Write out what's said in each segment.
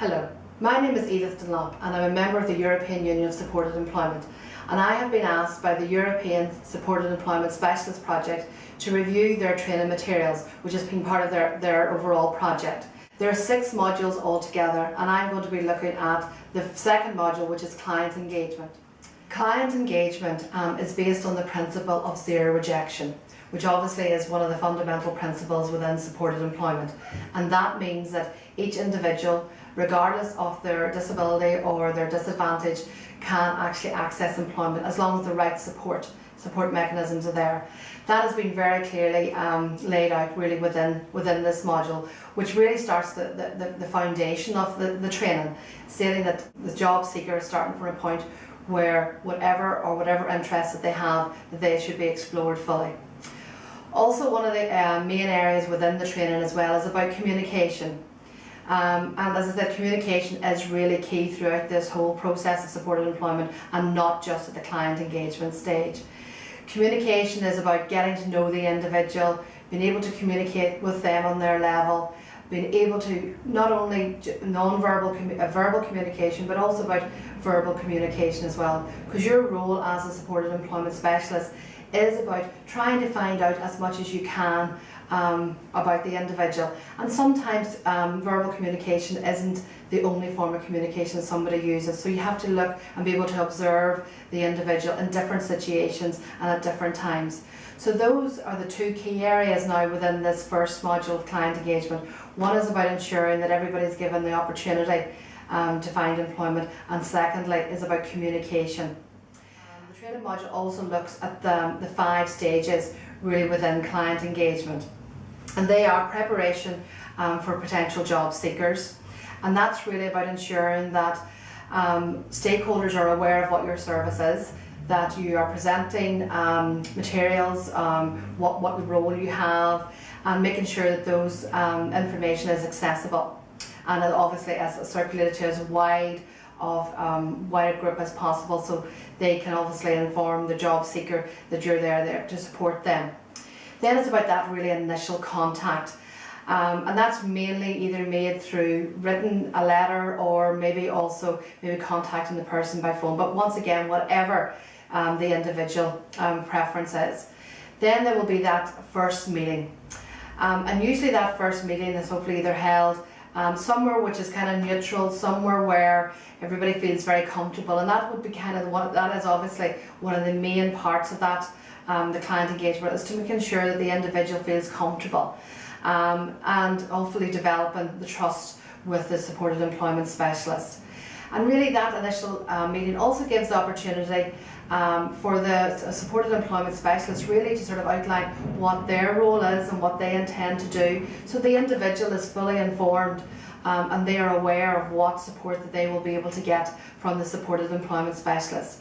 Hello, my name is Edith Dunlop and I'm a member of the European Union of Supported Employment, and I have been asked by the European Supported Employment Specialist Project to review their training materials, which has been part of their overall project. There are 6 modules altogether, and I'm going to be looking at the second module, which is client engagement. Client engagement is based on the principle of zero rejection, which obviously is one of the fundamental principles within supported employment, and that means that each individual, regardless of their disability or their disadvantage, can actually access employment as long as the right support mechanisms are there. That has been very clearly laid out really within this module, which really starts the foundation of the training, stating that the job seeker is starting from a point where whatever interests that they have, that they should be explored fully. Also, one of the main areas within the training as well is about communication. And as I said, communication is really key throughout this whole process of supported employment, and not just at the client engagement stage. Communication is about getting to know the individual, being able to communicate with them on their level, being able to not only verbal communication, but also about verbal communication as well. Because your role as a supported employment specialist is about trying to find out as much as you can about the individual, and sometimes verbal communication isn't the only form of communication that somebody uses, so you have to look and be able to observe the individual in different situations and at different times. So those are the 2 key areas now within this first module of client engagement. One is about ensuring that everybody's given the opportunity to find employment, and secondly is about communication. The training module also looks at the 5 stages really within client engagement. And they are preparation for potential job seekers, and that's really about ensuring that stakeholders are aware of what your service is, that you are presenting materials, what role you have, and making sure that those information is accessible, and it obviously is circulated to as wide a group as possible, so they can obviously inform the job seeker that you're there to support them. Then it's about that really initial contact, and that's mainly either made through a letter, or maybe contacting the person by phone, but once again, whatever the individual preference is. Then there will be that first meeting, and usually that first meeting is hopefully either held somewhere which is kind of neutral, somewhere where everybody feels very comfortable, and that would be that is obviously one of the main parts of that. The client engagement is to making sure that the individual feels comfortable, and hopefully developing the trust with the supported employment specialist. And really that initial meeting also gives the opportunity for the supported employment specialist really to sort of outline what their role is and what they intend to do, so the individual is fully informed and they are aware of what support that they will be able to get from the supported employment specialist.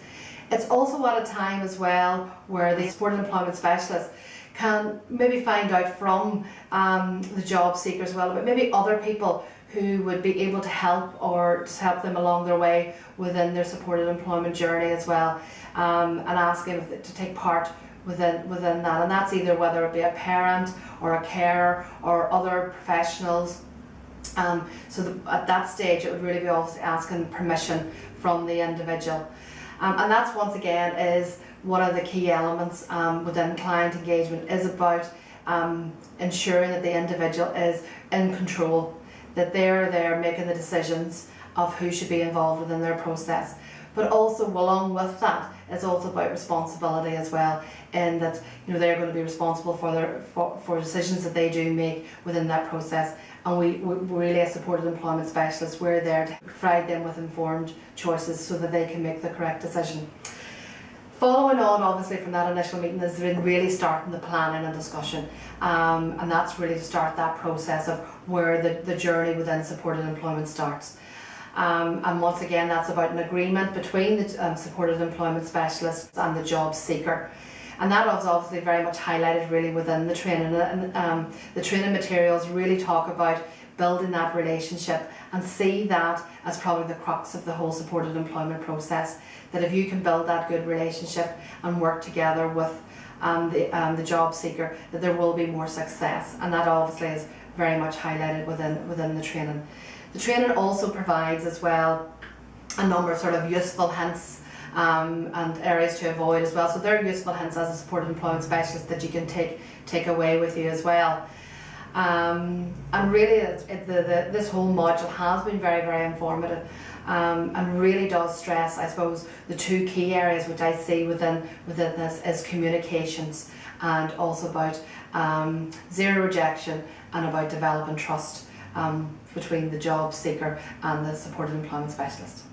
It's also at a time as well where the supported employment specialist can maybe find out from the job seeker as well, but maybe other people who would be able to help, or just help them along their way within their supported employment journey as well, and ask them to take part within that. And that's either whether it be a parent or a carer or other professionals. At that stage it would really be obviously asking permission from the individual. And that's once again is one of the key elements within client engagement, is about ensuring that the individual is in control, that they're there making the decisions of who should be involved within their process. But also along with that, it's also about responsibility as well, in that they're going to be responsible for decisions that they do make within that process. And we really, as supported employment specialists, we're there to provide them with informed choices so that they can make the correct decision. Following on obviously from that initial meeting is really starting the planning and discussion, and that's really to start that process of where the journey within supported employment starts. And once again, that's about an agreement between the supported employment specialist and the job seeker. And that was obviously very much highlighted really within the training, and the training materials really talk about building that relationship, and see that as probably the crux of the whole supported employment process, that if you can build that good relationship and work together with the job seeker, that there will be more success, and that obviously is very much highlighted within the training. The training also provides as well a number of sort of useful hints and areas to avoid as well. So they're useful hints as a supported employment specialist that you can take away with you as well. And really this whole module has been very, very informative and really does stress, I suppose, the two key areas which I see within this is communications, and also about zero rejection, and about developing trust between the job seeker and the supported employment specialist.